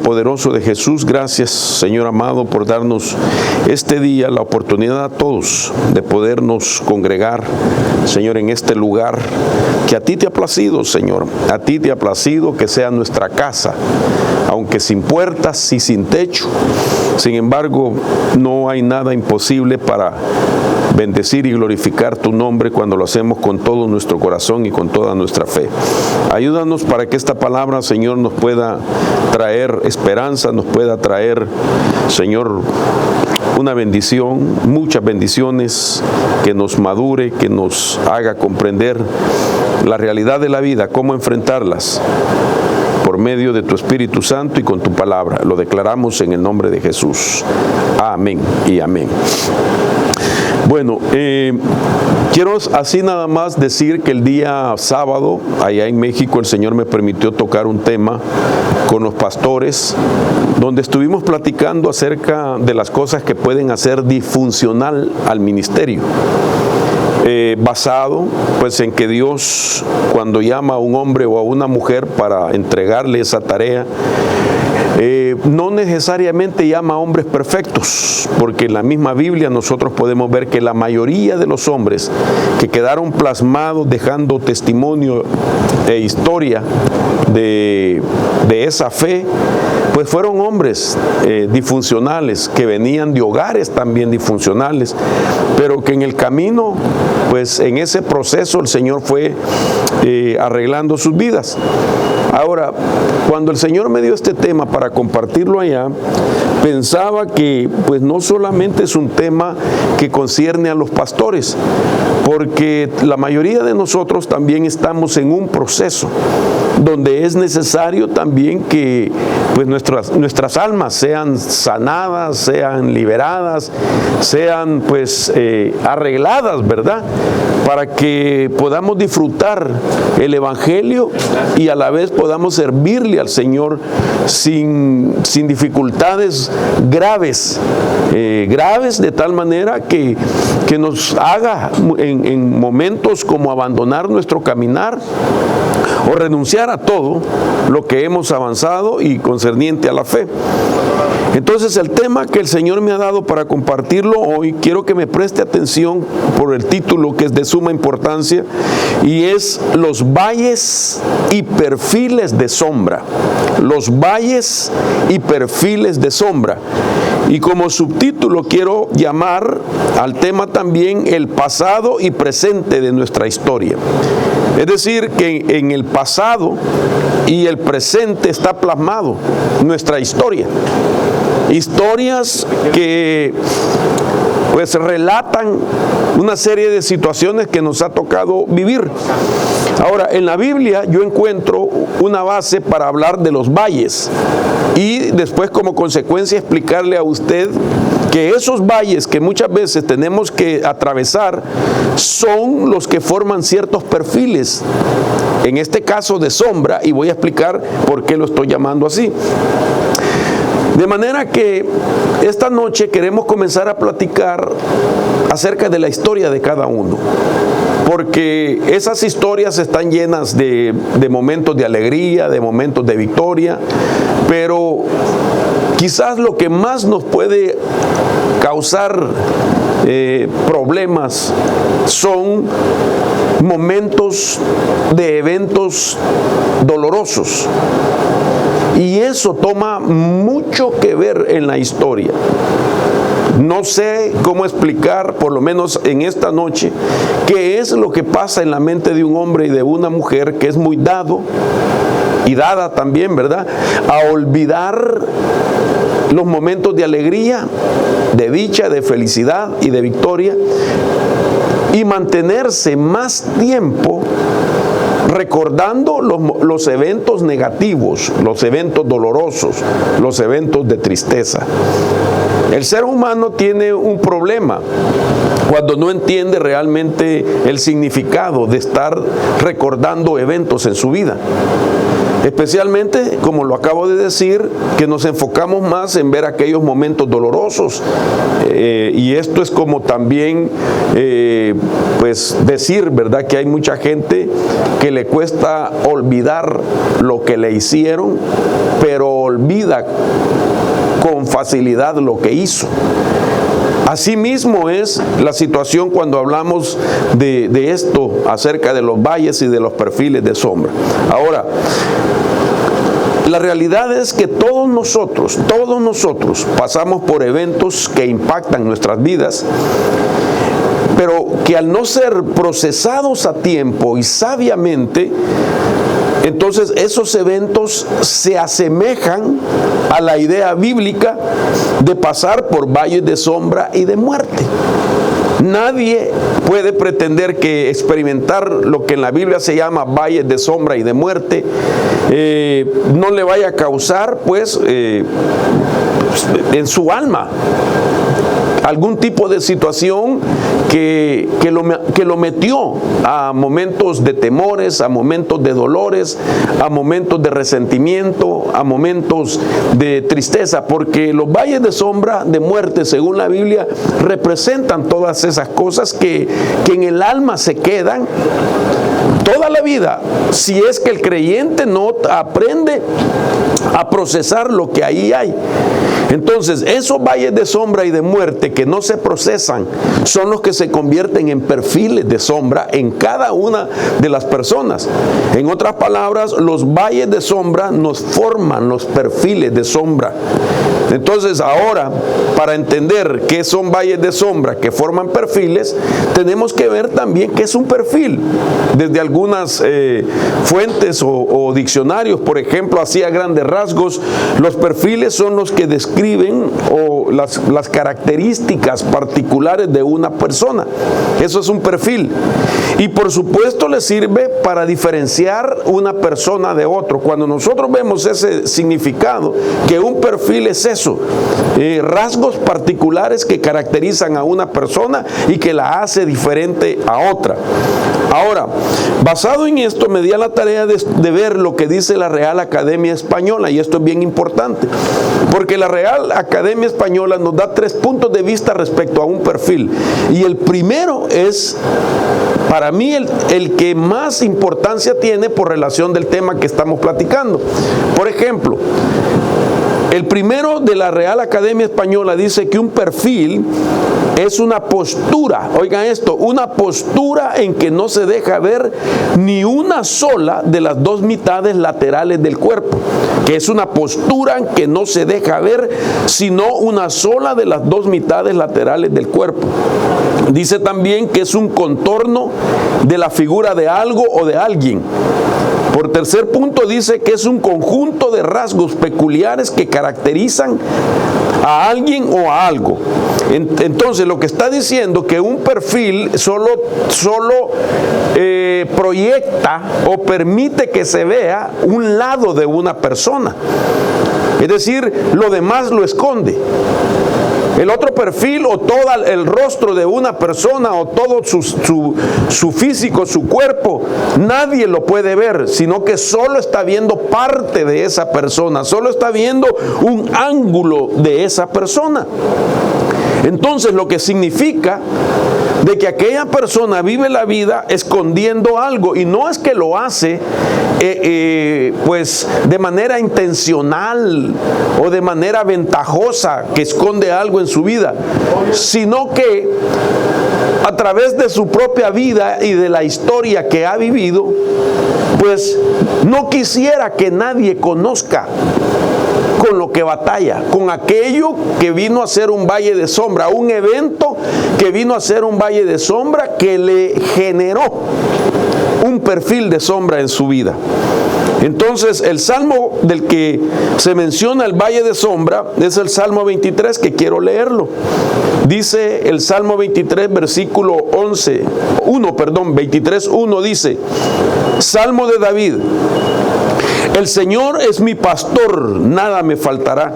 Poderoso de Jesús, gracias Señor amado por darnos este día la oportunidad a todos de podernos congregar, Señor, en este lugar que a ti te ha placido, Señor. A ti te ha placido que sea nuestra casa, aunque sin puertas y sin techo. Sin embargo, no hay nada imposible para bendecir y glorificar tu nombre cuando lo hacemos con todo nuestro corazón y con toda nuestra fe. Ayúdanos para que esta palabra, Señor, nos pueda traer esperanza, nos pueda traer, Señor, una bendición, muchas bendiciones, que nos madure, que nos haga comprender la realidad de la vida, cómo enfrentarlas por medio de tu Espíritu Santo y con tu palabra. Lo declaramos en el nombre de Jesús. Amén y amén. Bueno, quiero así nada más decir que el día sábado, allá en México, el Señor me permitió tocar un tema con los pastores, donde estuvimos platicando acerca de las cosas que pueden hacer disfuncional al ministerio. Basado pues en que Dios, cuando llama a un hombre o a una mujer para entregarle esa tarea, no necesariamente llama a hombres perfectos, porque en la misma Biblia nosotros podemos ver que la mayoría de los hombres que quedaron plasmados dejando testimonio e historia de esa fe, pues fueron hombres disfuncionales, que venían de hogares también disfuncionales, pero que en el camino, pues en ese proceso el Señor fue arreglando sus vidas. Ahora, cuando el Señor me dio este tema para compartirlo allá, pensaba que pues no solamente es un tema que concierne a los pastores, porque la mayoría de nosotros también estamos en un proceso donde es necesario también que pues nuestras almas sean sanadas, sean liberadas, sean pues arregladas, ¿verdad? Para que podamos disfrutar el Evangelio y a la vez podamos servirle al Señor sin dificultades graves, de tal manera que nos haga en momentos como abandonar nuestro caminar o renunciar a todo lo que hemos avanzado y concerniente a la fe. Entonces, el tema que el Señor me ha dado para compartirlo hoy, quiero que me preste atención por el título, que es de suma importancia, y es los valles y perfiles de sombra. Los valles y perfiles de sombra. Y como subtítulo quiero llamar al tema también el pasado y presente de nuestra historia. Es decir, que en el pasado y el presente está plasmado nuestra historia. Historias que pues relatan una serie de situaciones que nos ha tocado vivir. Ahora, en la Biblia yo encuentro una base para hablar de los valles y después, como consecuencia, explicarle a usted que esos valles que muchas veces tenemos que atravesar son los que forman ciertos perfiles, en este caso de sombra, y voy a explicar por qué lo estoy llamando así. De manera que esta noche queremos comenzar a platicar acerca de la historia de cada uno, porque esas historias están llenas de momentos de alegría, de momentos de victoria, pero quizás lo que más nos puede causar problemas son momentos de eventos dolorosos. Y eso toma mucho que ver en la historia. No sé cómo explicar, por lo menos en esta noche, qué es lo que pasa en la mente de un hombre y de una mujer que es muy dado, y dada también, ¿verdad?, a olvidar los momentos de alegría, de dicha, de felicidad y de victoria, y mantenerse más tiempo recordando los eventos negativos, los eventos dolorosos, los eventos de tristeza. El ser humano tiene un problema cuando no entiende realmente el significado de estar recordando eventos en su vida. Especialmente, como lo acabo de decir, que nos enfocamos más en ver aquellos momentos dolorosos. Y esto es como también, pues decir, ¿verdad? Que hay mucha gente que le cuesta olvidar lo que le hicieron, pero olvida con facilidad lo que hizo. Asimismo es la situación cuando hablamos de esto acerca de los valles y de los perfiles de sombra. Ahora, la realidad es que todos nosotros pasamos por eventos que impactan nuestras vidas, pero que al no ser procesados a tiempo y sabiamente, entonces esos eventos se asemejan a la idea bíblica de pasar por valles de sombra y de muerte. Nadie puede pretender que experimentar lo que en la Biblia se llama valles de sombra y de muerte no le vaya a causar, pues, en su alma algún tipo de situación que lo metió a momentos de temores, a momentos de dolores, a momentos de resentimiento, a momentos de tristeza, porque los valles de sombra de muerte, según la Biblia, representan todas esas cosas que en el alma se quedan toda la vida, si es que el creyente no aprende a procesar lo que ahí hay. Entonces, esos valles de sombra y de muerte que no se procesan son los que se convierten en perfiles de sombra en cada una de las personas. En otras palabras, los valles de sombra nos forman los perfiles de sombra. Entonces, ahora, para entender qué son valles de sombra que forman perfiles, tenemos que ver también qué es un perfil. Desde algunas fuentes o diccionarios, por ejemplo, así a grandes rasgos, los perfiles son los que describen o las características particulares de una persona. Eso es un perfil. Y por supuesto le sirve para diferenciar una persona de otro. Cuando nosotros vemos ese significado, que un perfil es eso, rasgos particulares que caracterizan a una persona y que la hace diferente a otra. Ahora, basado en esto, me di a la tarea de ver lo que dice la Real Academia Española, y esto es bien importante, porque la Real Academia Española nos da 3 puntos de vista respecto a un perfil. Y el primero es, para mí, el que más importancia tiene por relación del tema que estamos platicando. Por ejemplo, el primero de la Real Academia Española dice que un perfil es una postura, oigan esto, una postura en que no se deja ver ni una sola de las 2 mitades laterales del cuerpo, que es una postura en que no se deja ver sino una sola de las 2 mitades laterales del cuerpo. Dice también que es un contorno de la figura de algo o de alguien. Por tercer punto dice que es un conjunto de rasgos peculiares que caracterizan a alguien o a algo. Entonces lo que está diciendo que un perfil solo proyecta o permite que se vea un lado de una persona. Es decir, lo demás lo esconde. El otro perfil o todo el rostro de una persona o todo su físico, su cuerpo, nadie lo puede ver, sino que solo está viendo parte de esa persona, solo está viendo un ángulo de esa persona. Entonces, lo que significa de que aquella persona vive la vida escondiendo algo, y no es que lo hace pues de manera intencional o de manera ventajosa, que esconde algo en su vida, sino que a través de su propia vida y de la historia que ha vivido, pues no quisiera que nadie conozca con lo que batalla, con aquello que vino a ser un valle de sombra, un evento que vino a ser un valle de sombra que le generó un perfil de sombra en su vida. Entonces, el salmo del que se menciona el valle de sombra es el Salmo 23, que quiero leerlo. Dice el Salmo 23, versículo 23:1 dice: Salmo de David. El Señor es mi pastor, nada me faltará.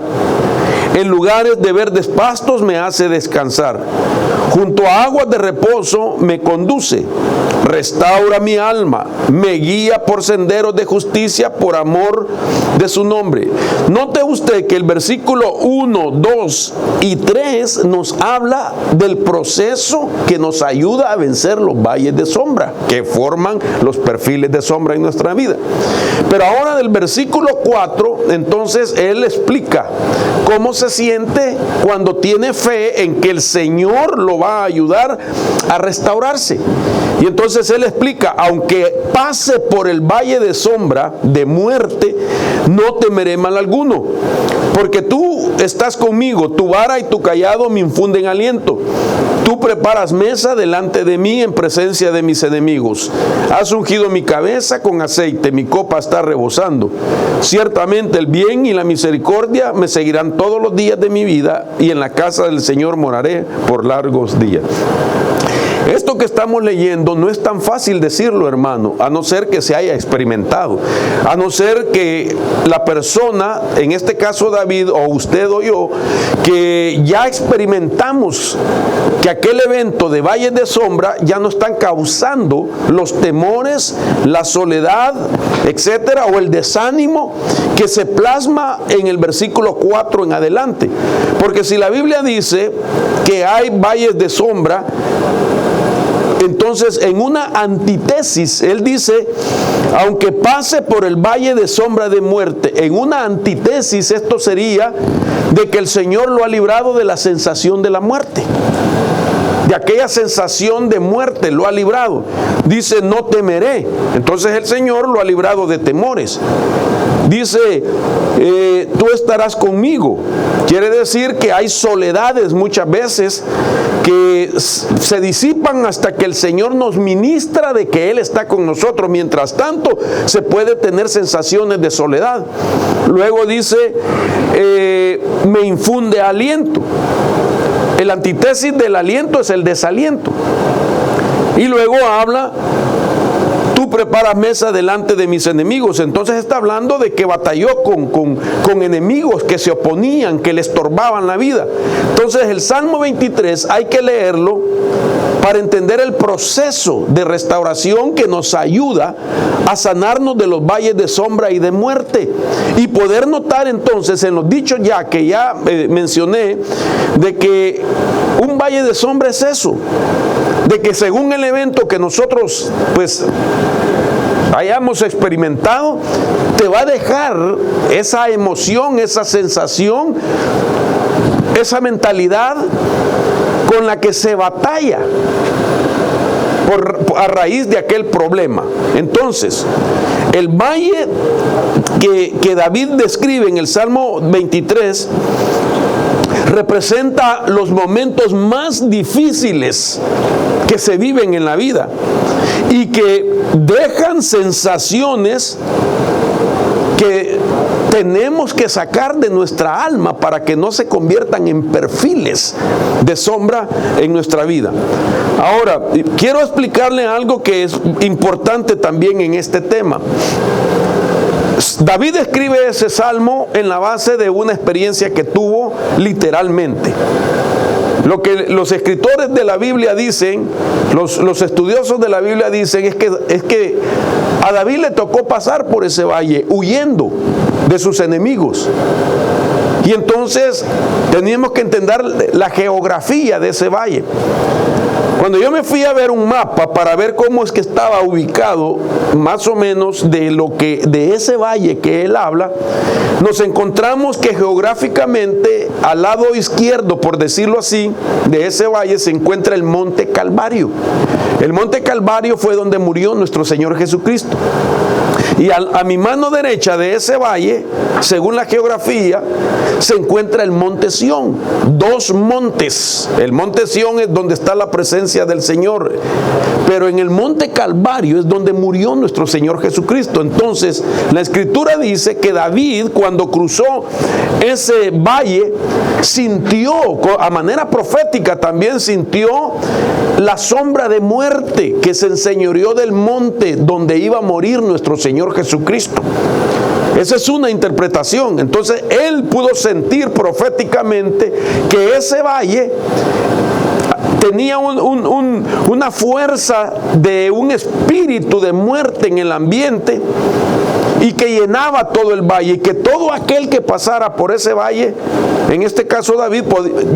En lugares de verdes pastos me hace descansar. Junto a aguas de reposo me conduce. Restaura mi alma. Me guía por senderos de justicia por amor de su nombre. Note usted que el versículo 1, 2 y 3 nos habla del proceso que nos ayuda a vencer los valles de sombra, que forman los perfiles de sombra en nuestra vida. Pero ahora del versículo 4, entonces él explica cómo se siente cuando tiene fe en que el Señor lo va a ayudar a restaurarse. Y entonces él explica: aunque pase por el valle de sombra de muerte, no temeré mal alguno, porque tú estás conmigo, tu vara y tu cayado me infunden aliento. Tú preparas mesa delante de mí en presencia de mis enemigos. Has ungido mi cabeza con aceite, mi copa está rebosando. Ciertamente el bien y la misericordia me seguirán todos los días de mi vida, y en la casa del Señor moraré por largos días. Esto que estamos leyendo no es tan fácil decirlo, hermano, a no ser que se haya experimentado, a no ser que la persona, en este caso David o usted o yo, que ya experimentamos que aquel evento de valles de sombra ya no están causando los temores, la soledad, etcétera, o el desánimo que se plasma en el versículo 4 en adelante. Porque si la Biblia dice que hay valles de sombra, entonces en una antítesis, él dice: aunque pase por el valle de sombra de muerte. En una antítesis esto sería de que el Señor lo ha librado de la sensación de la muerte. De aquella sensación de muerte lo ha librado. Dice: no temeré. Entonces el Señor lo ha librado de temores. Dice: tú estarás conmigo. Quiere decir que hay soledades muchas veces que se disipan hasta que el Señor nos ministra de que Él está con nosotros. Mientras tanto, se puede tener sensaciones de soledad. Luego dice: me infunde aliento. El antítesis del aliento es el desaliento. Y luego habla: tú preparas mesa delante de mis enemigos. Entonces está hablando de que batalló con enemigos que se oponían, que le estorbaban la vida. Entonces el Salmo 23 hay que leerlo para entender el proceso de restauración que nos ayuda a sanarnos de los valles de sombra y de muerte. Y poder notar entonces en los dichos que ya mencioné, de que un valle de sombra es eso. De que según el evento que nosotros pues hayamos experimentado, te va a dejar esa emoción, esa sensación, esa mentalidad con la que se batalla a raíz de aquel problema. Entonces, el valle que David describe en el Salmo 23 representa los momentos más difíciles que se viven en la vida y que dejan sensaciones que tenemos que sacar de nuestra alma para que no se conviertan en perfiles de sombra en nuestra vida. Ahora, quiero explicarle algo que es importante también en este tema. David escribe ese salmo en la base de una experiencia que tuvo literalmente. Lo que los escritores de la Biblia dicen, los estudiosos de la Biblia dicen, es que a David le tocó pasar por ese valle huyendo de sus enemigos. Y entonces teníamos que entender la geografía de ese valle. Cuando yo me fui a ver un mapa para ver cómo es que estaba ubicado, más o menos de ese valle que él habla, nos encontramos que geográficamente al lado izquierdo, por decirlo así, de ese valle se encuentra el Monte Calvario. El Monte Calvario fue donde murió nuestro Señor Jesucristo. Y a mi mano derecha de ese valle, según la geografía, se encuentra el Monte Sión. Dos montes. El Monte Sión es donde está la presencia del Señor. Pero en el Monte Calvario es donde murió nuestro Señor Jesucristo. Entonces, la Escritura dice que David, cuando cruzó ese valle, sintió, a manera profética también sintió la sombra de muerte que se enseñoreó del monte donde iba a morir nuestro Señor Jesucristo. Esa es una interpretación. Entonces él pudo sentir proféticamente que ese valle tenía una fuerza de un espíritu de muerte en el ambiente y que llenaba todo el valle, y que todo aquel que pasara por ese valle, en este caso David,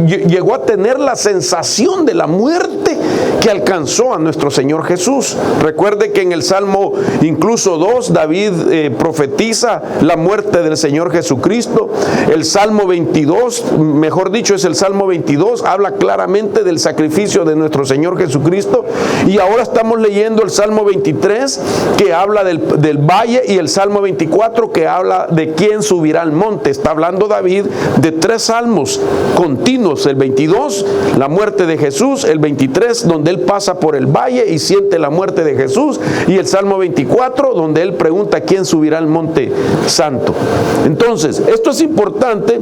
llegó a tener la sensación de la muerte que alcanzó a nuestro Señor Jesús. Recuerde que en el Salmo incluso 2, David profetiza la muerte del Señor Jesucristo. El Salmo 22, mejor dicho es el Salmo 22, habla claramente del sacrificio de nuestro Señor Jesucristo. Y ahora estamos leyendo el Salmo 23, que habla del valle, y el Salmo 24, que habla de quién subirá al monte. Está hablando David de 3 salmos continuos: el 22, la muerte de Jesús; el 23, donde él pasa por el valle y siente la muerte de Jesús; y el Salmo 24, donde él pregunta quién subirá al monte santo. Entonces, esto es importante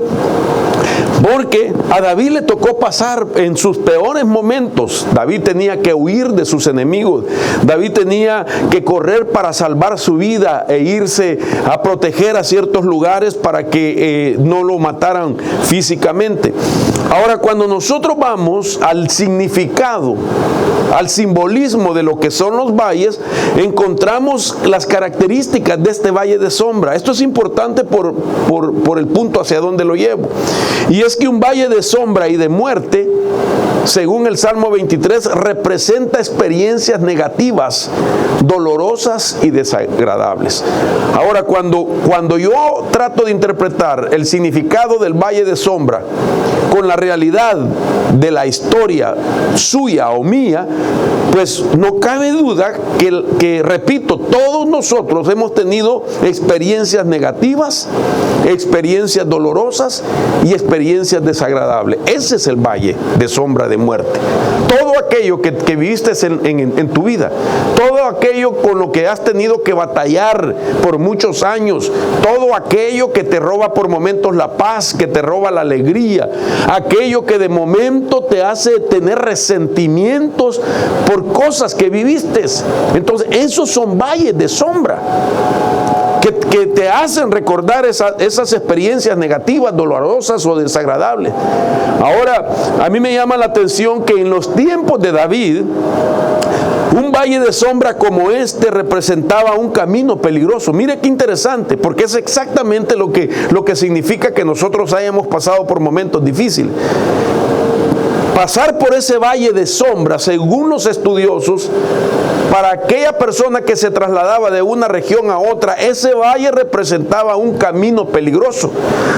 porque a David le tocó pasar en sus peores momentos. David tenía que huir de sus enemigos. David tenía que correr para salvar su vida e irse a proteger a ciertos lugares para que no lo mataran físicamente. Ahora, cuando nosotros vamos al significado, al simbolismo de lo que son los valles, encontramos las características de este valle de sombra. Esto es importante por el punto hacia donde lo llevo. Y es que un valle de sombra y de muerte, según el Salmo 23, representa experiencias negativas, dolorosas y desagradables. Ahora, cuando yo trato de interpretar el significado del valle de sombra con la realidad de la historia suya o mía, pues no cabe duda que repito, todos nosotros hemos tenido experiencias negativas, experiencias dolorosas y experiencias desagradables. Ese es el valle de sombra de muerte. Todo aquello que viviste en tu vida, todo aquello con lo que has tenido que batallar por muchos años, todo aquello que te roba por momentos la paz, que te roba la alegría, aquello que de momento te hace tener resentimientos por cosas que viviste. Entonces, esos son valles de sombra que te hacen recordar esas experiencias negativas, dolorosas o desagradables. Ahora, a mí me llama la atención que en los tiempos de David, un valle de sombra como este representaba un camino peligroso. Mire qué interesante, porque es exactamente lo que significa que nosotros hayamos pasado por momentos difíciles. Pasar por ese valle de sombra, según los estudiosos, para aquella persona que se trasladaba de una región a otra, ese valle representaba un camino peligroso,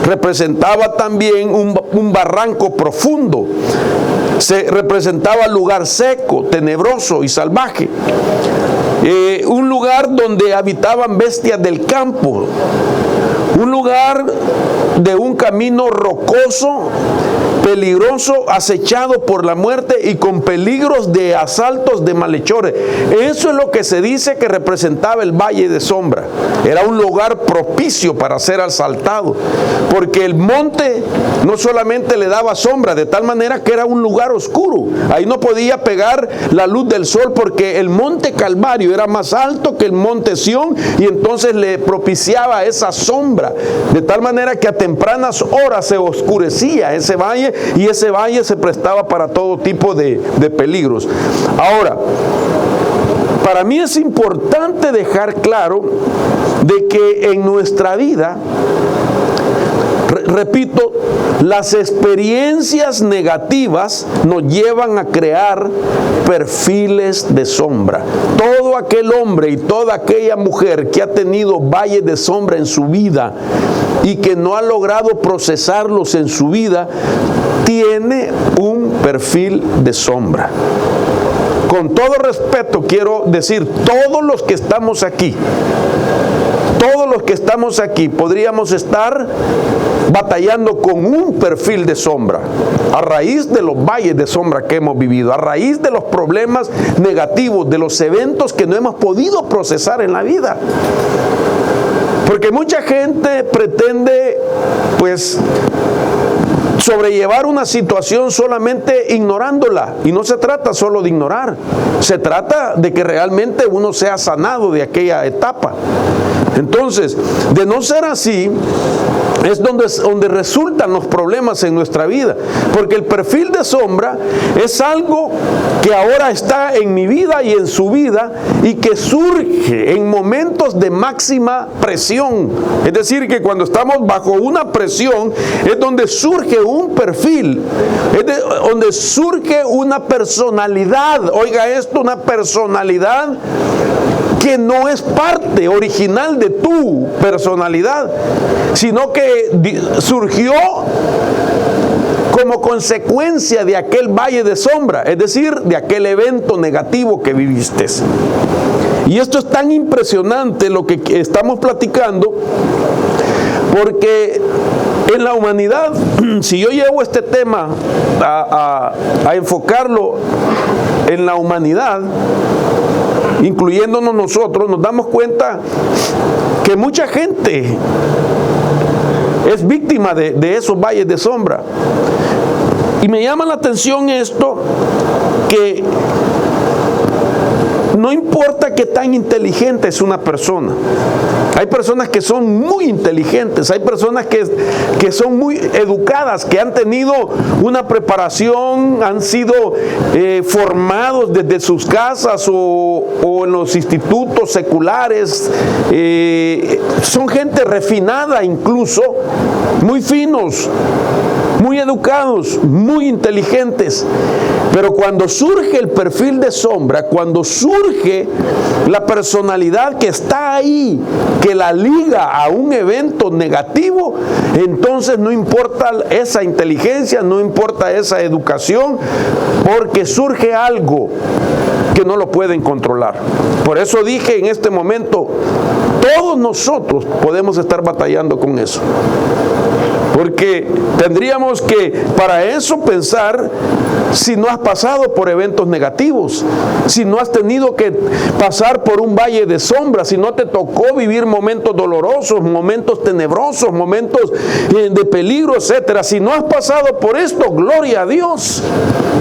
representaba también un barranco profundo, se representaba lugar seco, tenebroso y salvaje, un lugar donde habitaban bestias del campo, un lugar de un camino rocoso, peligroso, acechado por la muerte y con peligros de asaltos de malhechores. Eso es lo que se dice que representaba el valle de sombra. Era un lugar propicio para ser asaltado, porque el monte no solamente le daba sombra, de tal manera que era un lugar oscuro. Ahí no podía pegar la luz del sol, porque el monte Calvario era más alto que el monte Sión, y entonces le propiciaba esa sombra, de tal manera que a tempranas horas se oscurecía ese valle, y ese valle se prestaba para todo tipo de peligros. Ahora, para mí es importante dejar claro de que en nuestra vida, repito, las experiencias negativas nos llevan a crear perfiles de sombra. Todo aquel hombre y toda aquella mujer que ha tenido valles de sombra en su vida y que no ha logrado procesarlos en su vida, tiene un perfil de sombra. Con todo respeto quiero decir, todos los que estamos aquí podríamos estar batallando con un perfil de sombra, a raíz de los valles de sombra que hemos vivido, a raíz de los problemas negativos, de los eventos que no hemos podido procesar en la vida. Porque mucha gente pretende, pues, sobrellevar una situación solamente ignorándola, y no se trata solo de ignorar, se trata de que realmente uno sea sanado de aquella etapa. Entonces, de no ser así, es donde resultan los problemas en nuestra vida, porque el perfil de sombra es algo que ahora está en mi vida y en su vida y que surge en momentos de máxima presión. Es decir, que cuando estamos bajo una presión es donde surge un perfil, donde surge una personalidad. Oiga esto, una personalidad que no es parte original de tu personalidad, sino que surgió como consecuencia de aquel valle de sombra, es decir, de aquel evento negativo que viviste. Y esto es tan impresionante lo que estamos platicando, porque en la humanidad, si yo llevo este tema a enfocarlo en la humanidad, incluyéndonos nosotros, nos damos cuenta que mucha gente es víctima de esos valles de sombra. Y me llama la atención esto, que no importa qué tan inteligente es una persona. Hay personas que son muy inteligentes, hay personas que son muy educadas, que han tenido una preparación, han sido formados desde sus casas o en los institutos seculares. Son gente refinada incluso, muy finos, muy educados, muy inteligentes. Pero cuando surge el perfil de sombra, cuando surge la personalidad que está ahí, que la liga a un evento negativo, entonces no importa esa inteligencia, no importa esa educación, porque surge algo que no lo pueden controlar. Por eso dije en este momento, todos nosotros podemos estar batallando con eso. Porque tendríamos que para eso pensar si no has pasado por eventos negativos, si no has tenido que pasar por un valle de sombra, si no te tocó vivir momentos dolorosos, momentos tenebrosos, momentos de peligro, etcétera. Si no has pasado por esto, gloria a Dios.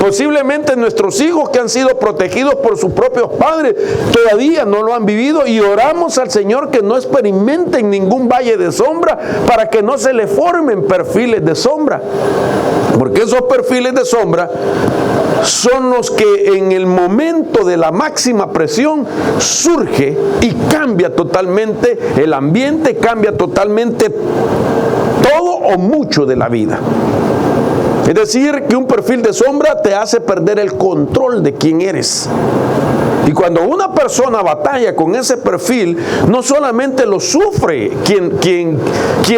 Posiblemente nuestros hijos que han sido protegidos por sus propios padres todavía no lo han vivido, y oramos al Señor que no experimenten ningún valle de sombra para que no se le formen perfiles de sombra, porque esos perfiles de sombra son los que en el momento de la máxima presión surge y cambia totalmente el ambiente, cambia totalmente todo o mucho de la vida. Es decir, que un perfil de sombra te hace perder el control de quién eres. Y cuando una persona batalla con ese perfil, no solamente lo sufre quien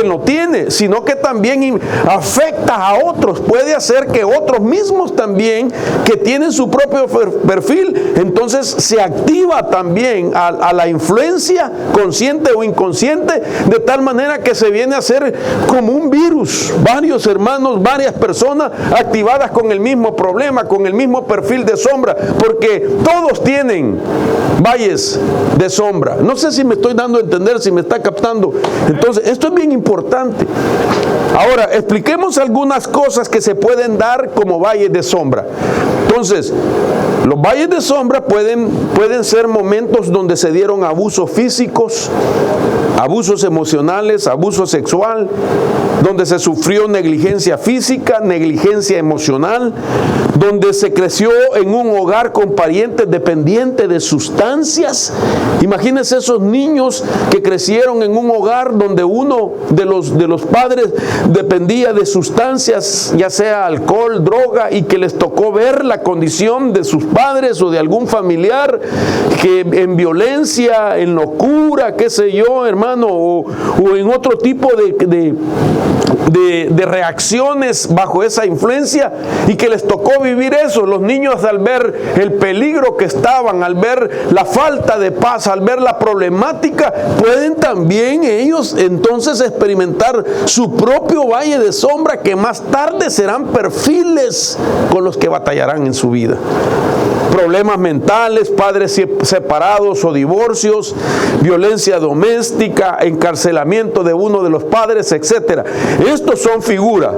lo tiene, sino que también afecta a otros. Puede hacer que otros mismos también, que tienen su propio perfil, entonces se activa también a la influencia consciente o inconsciente, de tal manera que se viene a hacer como un virus. Varios hermanos, varias personas activadas con el mismo problema, con el mismo perfil de sombra, porque todos tienen valles de sombra. No sé si me estoy dando a entender, si me está captando. Entonces, esto es bien importante. Ahora, expliquemos algunas cosas que se pueden dar como valles de sombra. Entonces, los valles de sombra pueden ser momentos donde se dieron abusos físicos, abusos emocionales, abuso sexual, donde se sufrió negligencia física, negligencia emocional, donde se creció en un hogar con parientes dependientes de sustancias. Imagínense esos niños que crecieron en un hogar donde uno de los padres dependía de sustancias, ya sea alcohol, droga, y que les tocó ver la condición de sus padres o de algún familiar que en violencia, en locura, qué sé yo, hermano, o en otro tipo de reacciones bajo esa influencia, y que les tocó vivir eso. Los niños, al ver el peligro que estaban, al ver la falta de paz, al ver la problemática, pueden también ellos entonces experimentar su propio valle de sombra, que más tarde serán perfiles con los que batallarán en su vida. Problemas mentales, padres separados o divorcios, violencia doméstica, encarcelamiento de uno de los padres, etc. Estos son figuras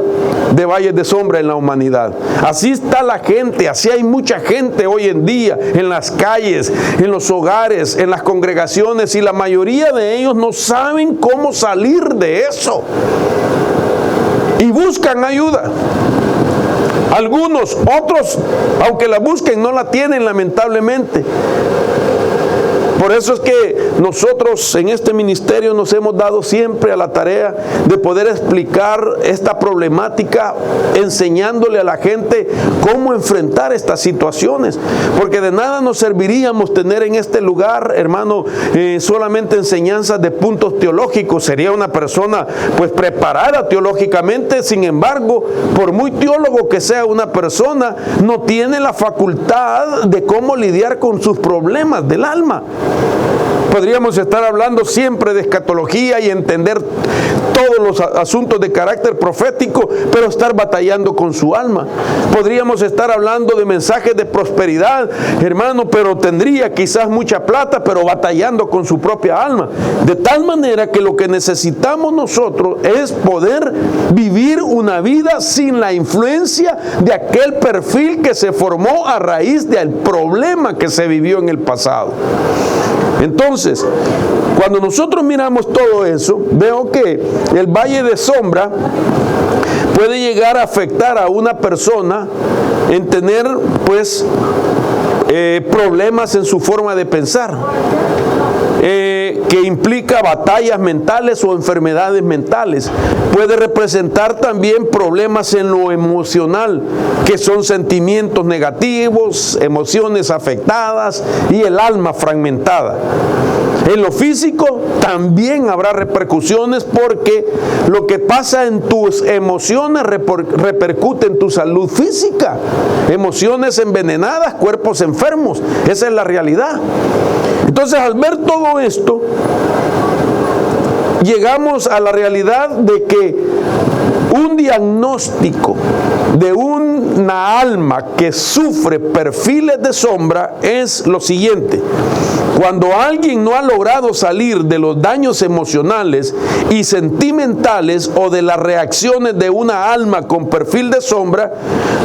de valles de sombra en la humanidad. Así está la gente, así hay mucha gente hoy en día en las calles, calles, en los hogares, en las congregaciones, y la mayoría de ellos no saben cómo salir de eso. Y buscan ayuda. Algunos, otros, aunque la busquen, no la tienen, lamentablemente. Por eso es que nosotros en este ministerio nos hemos dado siempre a la tarea de poder explicar esta problemática, enseñándole a la gente cómo enfrentar estas situaciones. Porque de nada nos serviríamos tener en este lugar, hermano, solamente enseñanzas de puntos teológicos. Sería una persona pues preparada teológicamente. Sin embargo, por muy teólogo que sea una persona, no tiene la facultad de cómo lidiar con sus problemas del alma. Podríamos estar hablando siempre de escatología y entender todos los asuntos de carácter profético, pero estar batallando con su alma. Podríamos estar hablando de mensajes de prosperidad, hermano, pero tendría quizás mucha plata, pero batallando con su propia alma. De tal manera que lo que necesitamos nosotros es poder vivir una vida sin la influencia de aquel perfil que se formó a raíz del problema que se vivió en el pasado. Entonces, cuando nosotros miramos todo eso, veo que el valle de sombra puede llegar a afectar a una persona en tener, pues, problemas en su forma de pensar, que implica batallas mentales o enfermedades mentales. Puede representar también problemas en lo emocional, que son sentimientos negativos, emociones afectadas y el alma fragmentada. En lo físico también habrá repercusiones, porque lo que pasa en tus emociones repercute en tu salud física. Emociones envenenadas, cuerpos enfermos. Esa es la realidad. Entonces, al ver todo esto, llegamos a la realidad de que un diagnóstico de una alma que sufre perfiles de sombra es lo siguiente: cuando alguien no ha logrado salir de los daños emocionales y sentimentales o de las reacciones de una alma con perfil de sombra,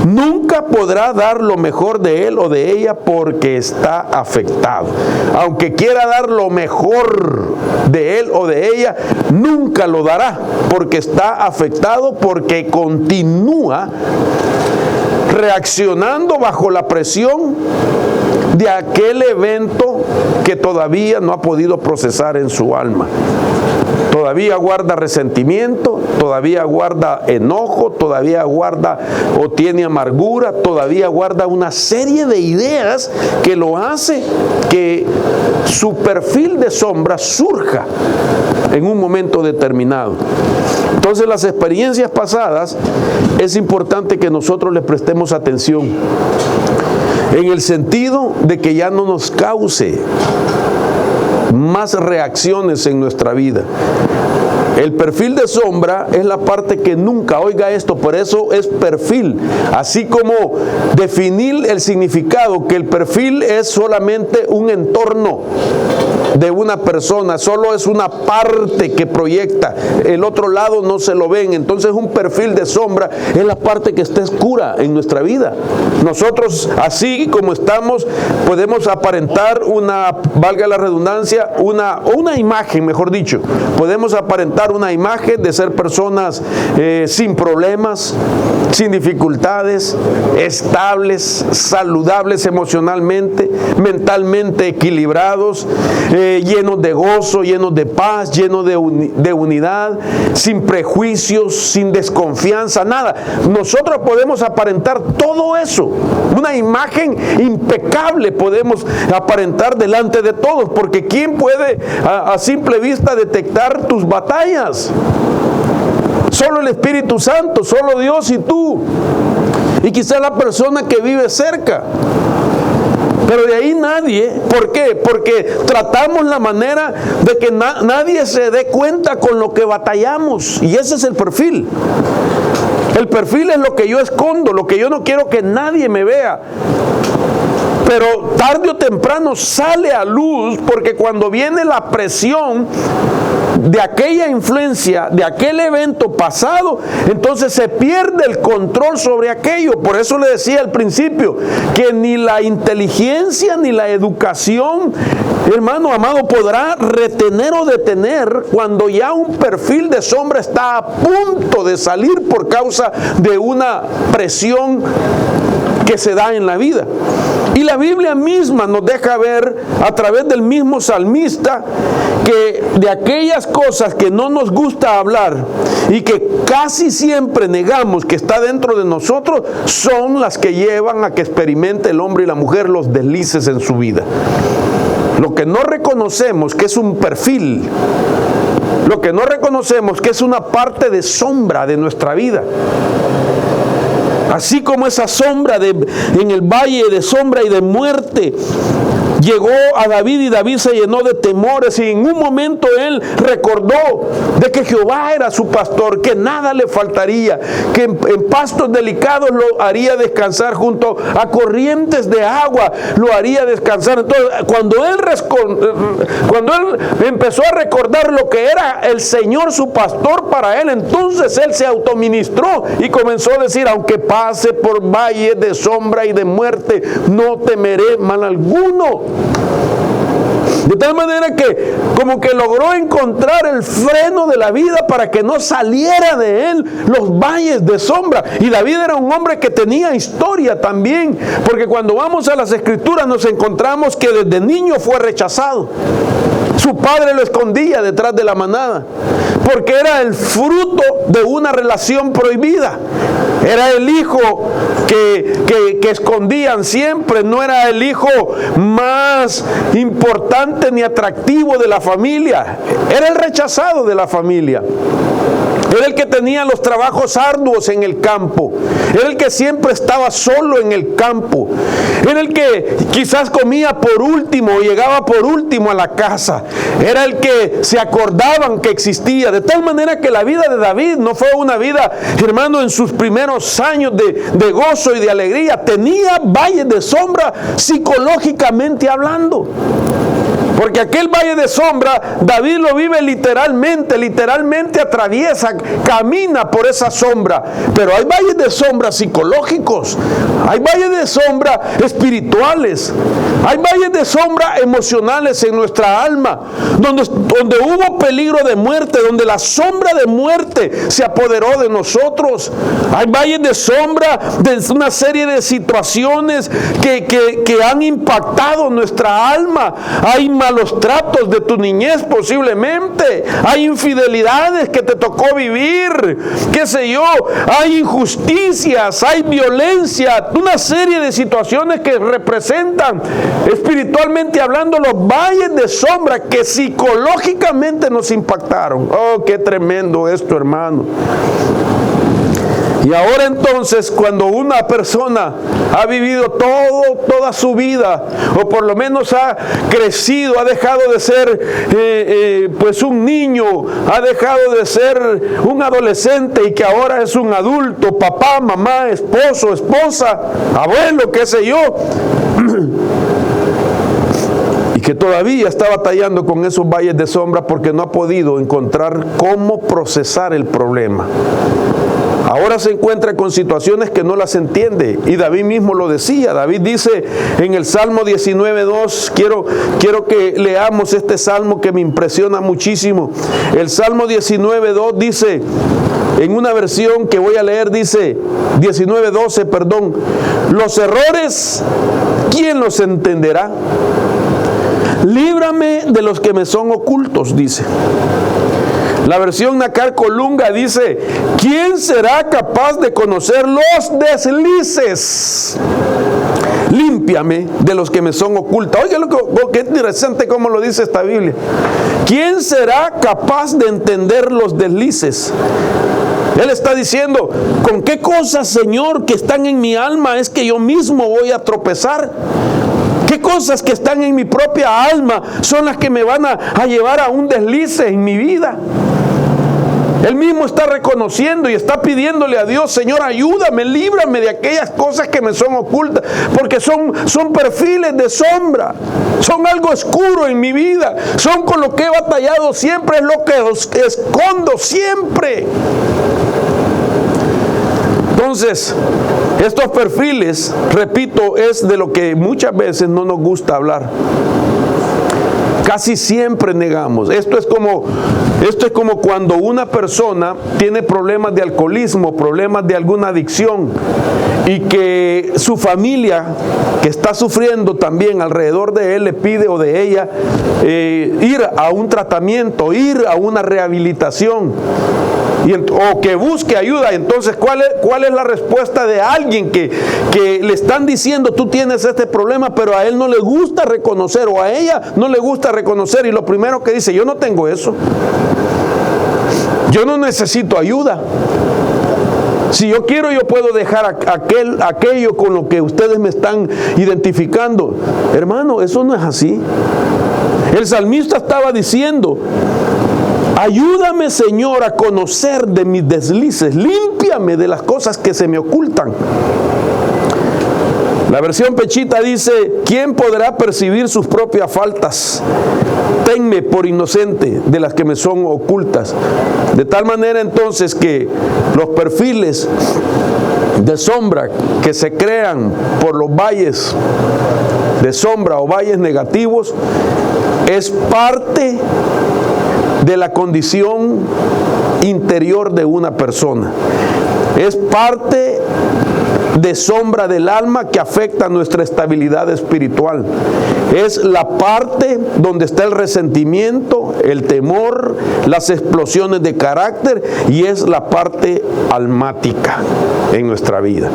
nunca podrá dar lo mejor de él o de ella, porque está afectado. Aunque quiera dar lo mejor de él o de ella, nunca lo dará, porque está afectado, porque continúa reaccionando bajo la presión de aquel evento que todavía no ha podido procesar en su alma. Todavía guarda resentimiento, todavía guarda enojo, todavía guarda o tiene amargura, todavía guarda una serie de ideas que lo hace que su perfil de sombra surja en un momento determinado. Entonces, las experiencias pasadas es importante que nosotros les prestemos atención, en el sentido de que ya no nos cause más reacciones en nuestra vida. El perfil de sombra es la parte que nunca, oiga esto, por eso es perfil. Así como definir el significado, que el perfil es solamente un entorno de una persona, solo es una parte que proyecta, el otro lado no se lo ven. Entonces, un perfil de sombra es la parte que está oscura en nuestra vida. Nosotros, así como estamos, podemos aparentar una, valga la redundancia, una imagen, mejor dicho, podemos aparentar una imagen de ser personas sin problemas, sin dificultades, estables, saludables emocionalmente, mentalmente equilibrados, llenos de gozo, llenos de paz, llenos de unidad, sin prejuicios, sin desconfianza, nada. Nosotros podemos aparentar todo eso, una imagen impecable podemos aparentar delante de todos, porque ¿quién puede a simple vista detectar tus batallas? Solo el Espíritu Santo, solo Dios y tú, y quizá la persona que vive cerca. Pero de ahí nadie. ¿Por qué? Porque tratamos la manera de que nadie se dé cuenta con lo que batallamos. Y ese es el perfil. El perfil es lo que yo escondo, lo que yo no quiero que nadie me vea. Pero tarde o temprano sale a luz, porque cuando viene la presión de aquella influencia, de aquel evento pasado, entonces se pierde el control sobre aquello. Por eso le decía al principio que ni la inteligencia ni la educación, hermano amado, podrá retener o detener cuando ya un perfil de sombra está a punto de salir por causa de una presión que se da en la vida. Y la Biblia misma nos deja ver a través del mismo salmista que de aquellas cosas que no nos gusta hablar y que casi siempre negamos que está dentro de nosotros, son las que llevan a que experimente el hombre y la mujer los deslices en su vida. Lo que no reconocemos que es un perfil, lo que no reconocemos que es una parte de sombra de nuestra vida. Así como esa sombra en el valle de sombra y de muerte llegó a David, y David se llenó de temores, y en un momento él recordó de que Jehová era su pastor, que nada le faltaría, que en pastos delicados lo haría descansar, junto a corrientes de agua lo haría descansar. Entonces, cuando él empezó a recordar lo que era el Señor su pastor para él, entonces él se autoministró y comenzó a decir: aunque pase por valle de sombra y de muerte, no temeré mal alguno. De tal manera que como que logró encontrar el freno de la vida para que no saliera de él los valles de sombra. Y David era un hombre que tenía historia también, porque cuando vamos a las Escrituras nos encontramos que desde niño fue rechazado. Su padre lo escondía detrás de la manada, porque era el fruto de una relación prohibida. Era el hijo que escondían siempre, no era el hijo más importante ni atractivo de la familia, era el rechazado de la familia. Era el que tenía los trabajos arduos en el campo. Era el que siempre estaba solo en el campo. Era el que quizás comía por último o llegaba por último a la casa. Era el que se acordaban que existía. De tal manera que la vida de David no fue una vida, hermano, en sus primeros años de gozo y de alegría. Tenía valles de sombra psicológicamente hablando. Porque aquel valle de sombra, David lo vive literalmente atraviesa, camina por esa sombra. Pero hay valles de sombra psicológicos, hay valles de sombra espirituales, hay valles de sombra emocionales en nuestra alma, donde hubo peligro de muerte, donde la sombra de muerte se apoderó de nosotros. Hay valles de sombra de una serie de situaciones que han impactado nuestra alma. Hay malos tratos de tu niñez posiblemente, hay infidelidades que te tocó vivir, qué sé yo, hay injusticias, hay violencia, una serie de situaciones que representan espiritualmente hablando los valles de sombra que psicológicamente nos impactaron. Oh, qué tremendo esto, hermano. Y ahora entonces, cuando una persona ha vivido toda su vida, o por lo menos ha crecido, ha dejado de ser pues un niño, ha dejado de ser un adolescente y que ahora es un adulto, papá, mamá, esposo, esposa, abuelo, qué sé yo, y que todavía está batallando con esos valles de sombra porque no ha podido encontrar cómo procesar el problema. Ahora se encuentra con situaciones que no las entiende, y David mismo lo decía. David dice en el Salmo 19:2, quiero que leamos este salmo que me impresiona muchísimo. El Salmo 19:2 dice, en una versión que voy a leer, dice 19:12, perdón: los errores, ¿quién los entenderá? Líbrame de los que me son ocultos, dice. La versión Nácar Colunga dice: ¿quién será capaz de conocer los deslices? Límpiame de los que me son ocultos. Oiga, qué interesante cómo lo dice esta Biblia. ¿Quién será capaz de entender los deslices? Él está diciendo: ¿con qué cosas, Señor, que están en mi alma es que yo mismo voy a tropezar? ¿Qué cosas que están en mi propia alma son las que me van a llevar a un deslice en mi vida? Él mismo está reconociendo y está pidiéndole a Dios: Señor, ayúdame, líbrame de aquellas cosas que me son ocultas, porque son perfiles de sombra, son algo oscuro en mi vida, son con lo que he batallado siempre, es lo que escondo siempre. Entonces, estos perfiles, repito, es de lo que muchas veces no nos gusta hablar. Casi siempre negamos. Esto es como cuando una persona tiene problemas de alcoholismo, problemas de alguna adicción, y que su familia, que está sufriendo también alrededor de él, le pide o de ella ir a un tratamiento, ir a una rehabilitación, o que busque ayuda. Entonces, ¿cuál es la respuesta de alguien que le están diciendo: tú tienes este problema, pero a él no le gusta reconocer, o a ella no le gusta reconocer, y lo primero que dice: yo no tengo eso, yo no necesito ayuda, si yo quiero yo puedo dejar aquello con lo que ustedes me están identificando? Hermano, eso no es así. El salmista estaba diciendo: ayúdame, Señor, a conocer de mis deslices, límpiame de las cosas que se me ocultan. La versión Pechita dice: ¿quién podrá percibir sus propias faltas? Tenme por inocente de las que me son ocultas. De tal manera entonces que los perfiles de sombra que se crean por los valles de sombra o valles negativos es parte de la condición interior de una persona. Es parte de sombra del alma que afecta nuestra estabilidad espiritual. Es la parte donde está el resentimiento, el temor, las explosiones de carácter, y es la parte almática en nuestra vida.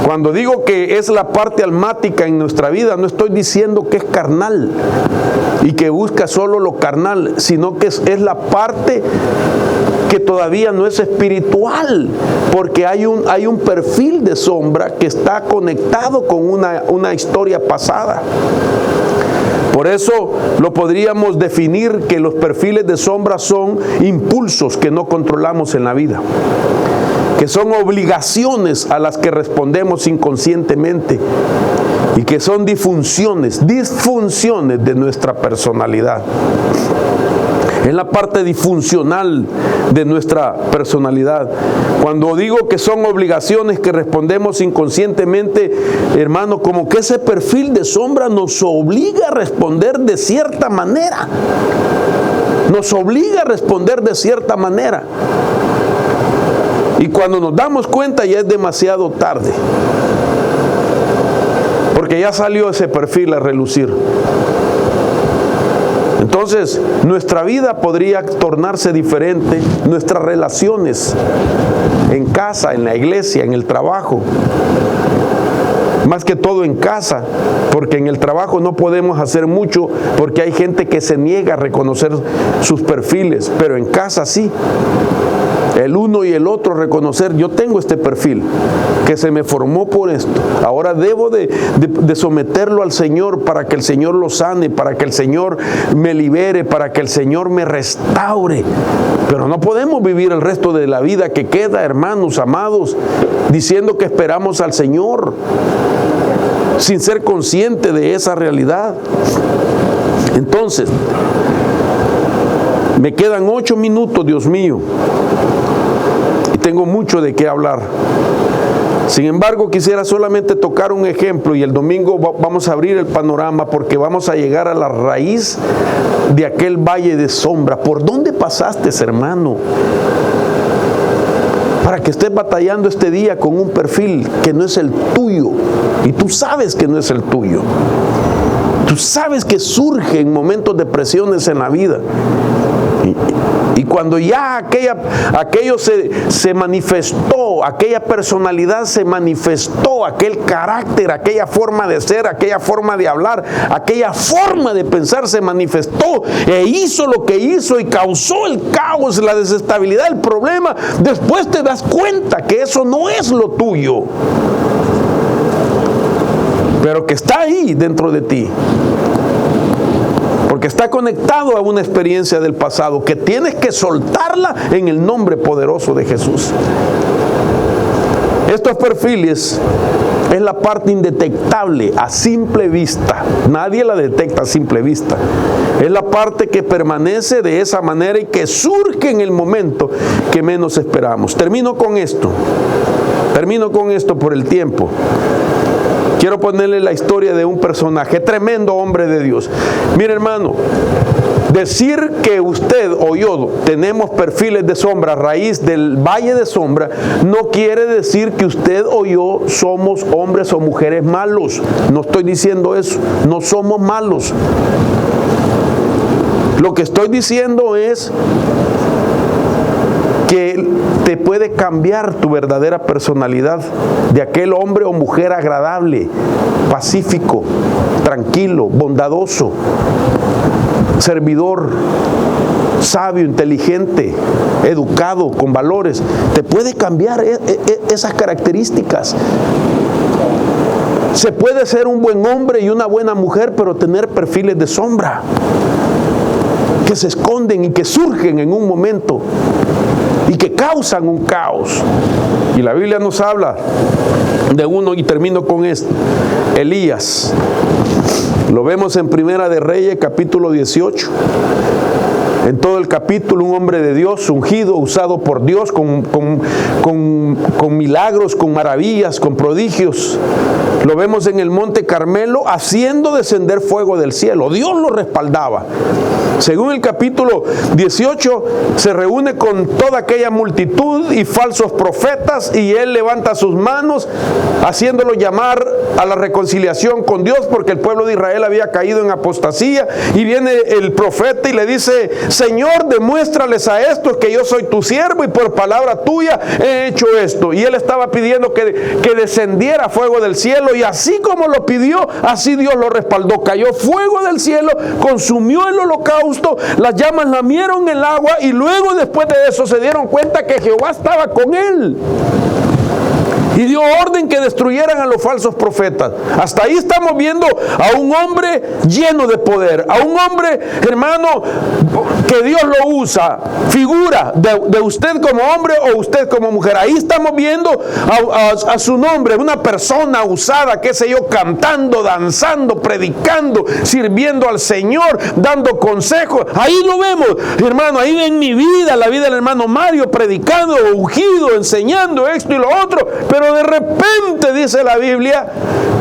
Cuando digo que es la parte almática en nuestra vida, no estoy diciendo que es carnal y que busca solo lo carnal, sino que es la parte que todavía no es espiritual, porque hay un perfil de sombra que está conectado con una historia pasada. Por eso lo podríamos definir que los perfiles de sombra son impulsos que no controlamos en la vida, que son obligaciones a las que respondemos inconscientemente y que son disfunciones de nuestra personalidad. Es la parte disfuncional de nuestra personalidad. Cuando digo que son obligaciones que respondemos inconscientemente, hermano, como que ese perfil de sombra nos obliga a responder de cierta manera. Nos obliga a responder de cierta manera. Y cuando nos damos cuenta ya es demasiado tarde, porque ya salió ese perfil a relucir. Entonces, nuestra vida podría tornarse diferente, nuestras relaciones en casa, en la iglesia, en el trabajo. Más que todo en casa, porque en el trabajo no podemos hacer mucho, porque hay gente que se niega a reconocer sus perfiles, pero en casa sí. El uno y el otro reconocer: yo tengo este perfil que se me formó por esto, ahora debo de someterlo al Señor para que el Señor lo sane, para que el Señor me libere, para que el Señor me restaure. Pero no podemos vivir el resto de la vida que queda, hermanos amados, diciendo que esperamos al Señor sin ser consciente de esa realidad. Entonces, me quedan 8 minutos, Dios mío, y tengo mucho de qué hablar. Sin embargo, quisiera solamente tocar un ejemplo, y el domingo vamos a abrir el panorama, porque vamos a llegar a la raíz de aquel valle de sombra. ¿Por dónde pasaste, hermano? Para que estés batallando este día con un perfil que no es el tuyo, y tú sabes que no es el tuyo. Tú sabes que surge en momentos de presiones en la vida. Y cuando ya aquello se manifestó, aquella personalidad se manifestó, aquel carácter, aquella forma de ser, aquella forma de hablar, aquella forma de pensar se manifestó e hizo lo que hizo y causó el caos, la desestabilidad, el problema, después te das cuenta que eso no es lo tuyo, pero que está ahí dentro de ti. Porque que está conectado a una experiencia del pasado, que tienes que soltarla en el nombre poderoso de Jesús. Estos perfiles es la parte indetectable a simple vista. Nadie la detecta a simple vista. Es la parte que permanece de esa manera y que surge en el momento que menos esperamos. Termino con esto por el tiempo. Quiero ponerle la historia de un personaje, tremendo hombre de Dios. Mire, hermano, decir que usted o yo tenemos perfiles de sombra a raíz del valle de sombra no quiere decir que usted o yo somos hombres o mujeres malos. No estoy diciendo eso, no somos malos. Lo que estoy diciendo es que te puede cambiar tu verdadera personalidad de aquel hombre o mujer agradable, pacífico, tranquilo, bondadoso, servidor, sabio, inteligente, educado, con valores. Te puede cambiar esas características. Se puede ser un buen hombre y una buena mujer, pero tener perfiles de sombra que se esconden y que surgen en un momento y que causan un caos. Y la Biblia nos habla de uno, y termino con esto, Elías. Lo vemos en Primera de Reyes, capítulo 18. En todo el capítulo, un hombre de Dios, ungido, usado por Dios con milagros, con maravillas, con prodigios. Lo vemos en el monte Carmelo haciendo descender fuego del cielo. Dios lo respaldaba. Según el capítulo 18, se reúne con toda aquella multitud y falsos profetas, y él levanta sus manos haciéndolo llamar a la reconciliación con Dios, porque el pueblo de Israel había caído en apostasía. Y viene el profeta y le dice: Señor, demuéstrales a estos que yo soy tu siervo y por palabra tuya he hecho esto. Y él estaba pidiendo que descendiera fuego del cielo, y así como lo pidió, así Dios lo respaldó. Cayó fuego del cielo, consumió el holocausto, las llamas lamieron el agua, y luego después de eso se dieron cuenta que Jehová estaba con él. Y dio orden que destruyeran a los falsos profetas. Hasta ahí estamos viendo a un hombre lleno de poder, a un hombre, hermano, que Dios lo usa, figura de usted como hombre o usted como mujer. Ahí estamos viendo a su nombre, una persona usada, qué sé yo, cantando, danzando, predicando, sirviendo al Señor, dando consejos. Ahí lo vemos, hermano. Ahí en mi vida, la vida del hermano Mario, predicando, ungido, enseñando esto y lo otro. Pero de repente dice la Biblia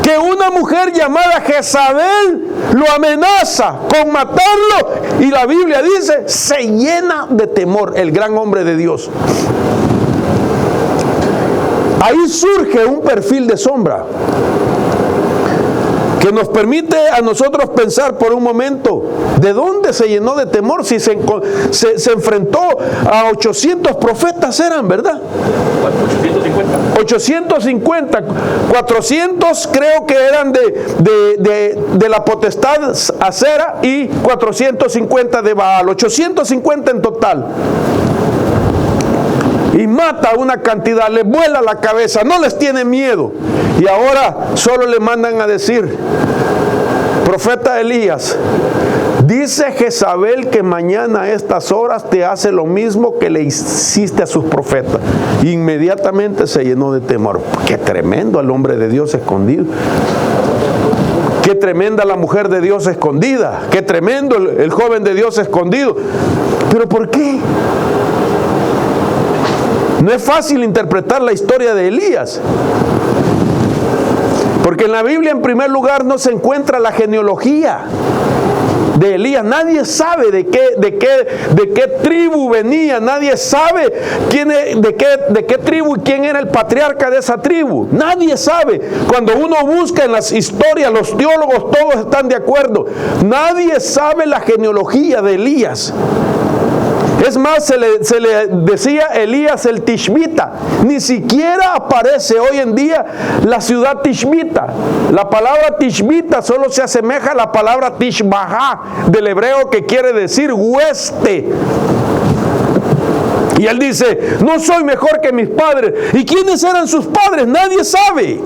que una mujer llamada Jezabel lo amenaza con matarlo, y la Biblia dice, se llena de temor el gran hombre de Dios. Ahí surge un perfil de sombra que nos permite a nosotros pensar por un momento, ¿de dónde se llenó de temor si se enfrentó a 800 profetas eran, ¿verdad? 850, 400 creo que eran de la potestad Acera y 450 de Baal, 850 en total. Y mata una cantidad, les vuela la cabeza, no les tiene miedo. Y ahora solo le mandan a decir: profeta Elías, dice Jezabel que mañana a estas horas te hace lo mismo que le hiciste a sus profetas. Inmediatamente se llenó de temor. Qué tremendo el hombre de Dios escondido. Qué tremenda la mujer de Dios escondida. Qué tremendo el joven de Dios escondido. ¿Pero por qué? No es fácil interpretar la historia de Elías, porque en la Biblia, en primer lugar, no se encuentra la genealogía de Elías. Nadie sabe de qué tribu venía. Nadie sabe de qué tribu y quién era el patriarca de esa tribu. Nadie sabe. Cuando uno busca en las historias, los teólogos todos están de acuerdo. Nadie sabe la genealogía de Elías. Es más, se le decía Elías el Tishbita. Ni siquiera aparece hoy en día la ciudad Tishbita. La palabra Tishbita solo se asemeja a la palabra Tishbahá del hebreo, que quiere decir hueste. Y él dice: no soy mejor que mis padres. ¿Y quiénes eran sus padres? Nadie sabe.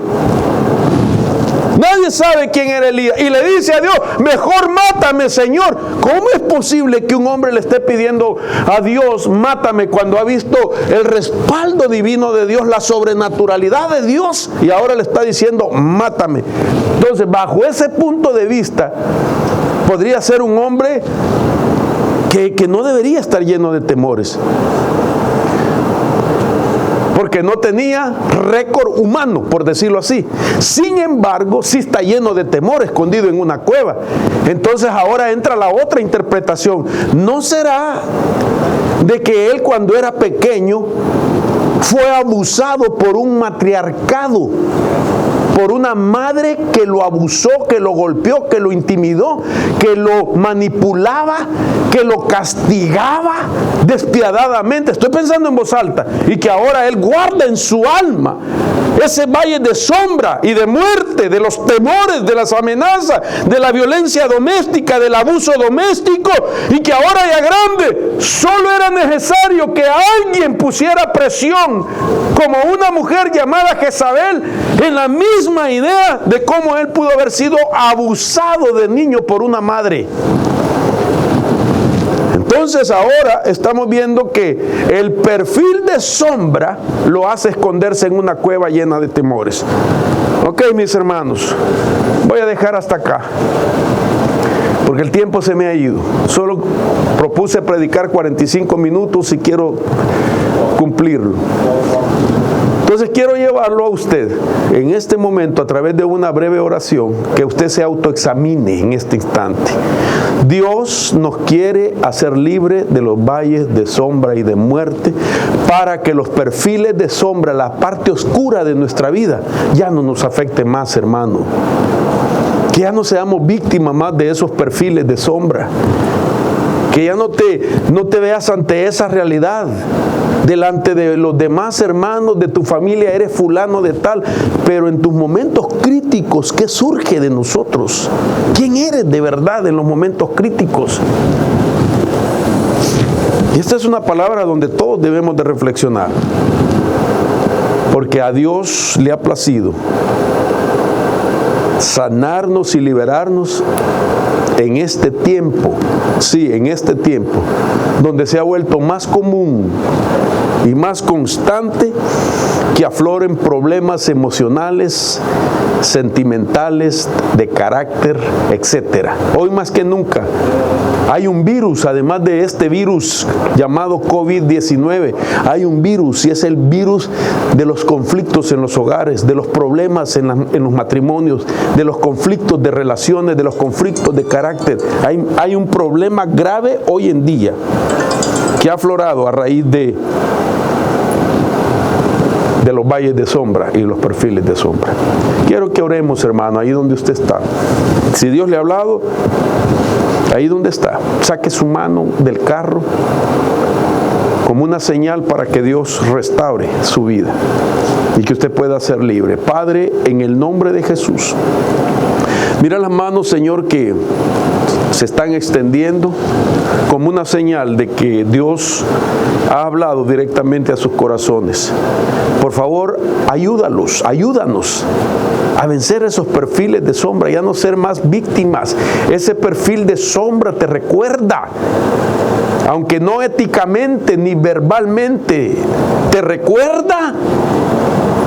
Nadie sabe quién era Elías. Y le dice a Dios, mejor mátame, Señor. ¿Cómo es posible que un hombre le esté pidiendo a Dios, mátame, cuando ha visto el respaldo divino de Dios, la sobrenaturalidad de Dios, y ahora le está diciendo, mátame? Entonces, bajo ese punto de vista, podría ser un hombre que no debería estar lleno de temores, porque no tenía récord humano, por decirlo así. Sin embargo, sí está lleno de temor, escondido en una cueva. Entonces ahora entra la otra interpretación. ¿No será de que él, cuando era pequeño, fue abusado por un matriarcado, por una madre que lo abusó, que lo golpeó, que lo intimidó, que lo manipulaba, que lo castigaba despiadadamente? Estoy pensando en voz alta. Y que ahora él guarda en su alma ese valle de sombra y de muerte, de los temores, de las amenazas, de la violencia doméstica, del abuso doméstico, y que ahora ya grande solo era necesario que alguien pusiera presión, como una mujer llamada Jezabel, en la misma idea de cómo él pudo haber sido abusado de niño por una madre. Entonces ahora estamos viendo que el perfil de sombra lo hace esconderse en una cueva llena de temores. Ok, mis hermanos, voy a dejar hasta acá, porque el tiempo se me ha ido. Solo propuse predicar 45 minutos y quiero cumplirlo. Entonces quiero llevarlo a usted en este momento, a través de una breve oración, que usted se autoexamine en este instante. Dios nos quiere hacer libre de los valles de sombra y de muerte, para que los perfiles de sombra, la parte oscura de nuestra vida, ya no nos afecte más, hermano. Que ya no seamos víctimas más de esos perfiles de sombra. Que ya no te veas ante esa realidad. Delante de los demás hermanos de tu familia eres fulano de tal, pero en tus momentos críticos, ¿qué surge de nosotros? ¿Quién eres de verdad en los momentos críticos? Y esta es una palabra donde todos debemos de reflexionar, porque a Dios le ha placido sanarnos y liberarnos en este tiempo, sí, en este tiempo, donde se ha vuelto más común y más constante que afloren problemas emocionales, sentimentales, de carácter, etcétera. Hoy más que nunca hay un virus, además de este virus llamado COVID-19, hay un virus, y es el virus de los conflictos en los hogares, de los problemas en los matrimonios, de los conflictos de relaciones, de los conflictos de carácter. Hay un problema grave hoy en día que ha aflorado a raíz de los valles de sombra y los perfiles de sombra. Quiero que oremos, hermano, ahí donde usted está. Si Dios le ha hablado, ahí donde está, saque su mano del carro como una señal para que Dios restaure su vida y que usted pueda ser libre. Padre, en el nombre de Jesús, mira las manos, Señor, que se están extendiendo como una señal de que Dios ha hablado directamente a sus corazones. Por favor, ayúdanos a vencer esos perfiles de sombra, ya no ser más víctimas. Ese perfil de sombra te recuerda, aunque no éticamente ni verbalmente, te recuerda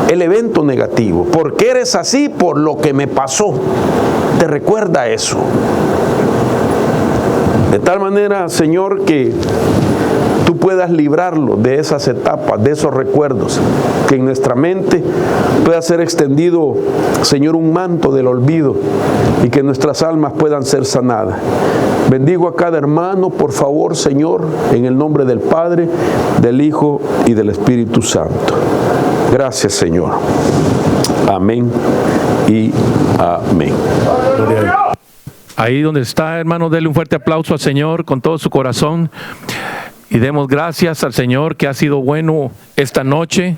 el evento negativo. ¿Por qué eres así? Por lo que me pasó. Te recuerda eso. De tal manera, Señor, que tú puedas librarlo de esas etapas, de esos recuerdos, que en nuestra mente pueda ser extendido, Señor, un manto del olvido, y que nuestras almas puedan ser sanadas. Bendigo a cada hermano, por favor, Señor, en el nombre del Padre, del Hijo y del Espíritu Santo. Gracias, Señor. Amén y amén. Gloria a Dios. Ahí donde está, hermano, dele un fuerte aplauso al Señor con todo su corazón y demos gracias al Señor, que ha sido bueno esta noche.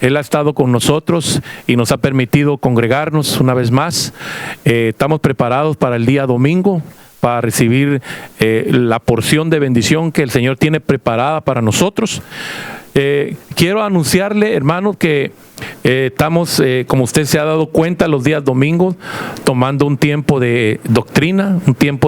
Él ha estado con nosotros y nos ha permitido congregarnos una vez más. Estamos preparados para el día domingo, para recibir la porción de bendición que el Señor tiene preparada para nosotros. quiero anunciarle, hermanos, que estamos, como usted se ha dado cuenta, los días domingos tomando un tiempo de doctrina, un tiempo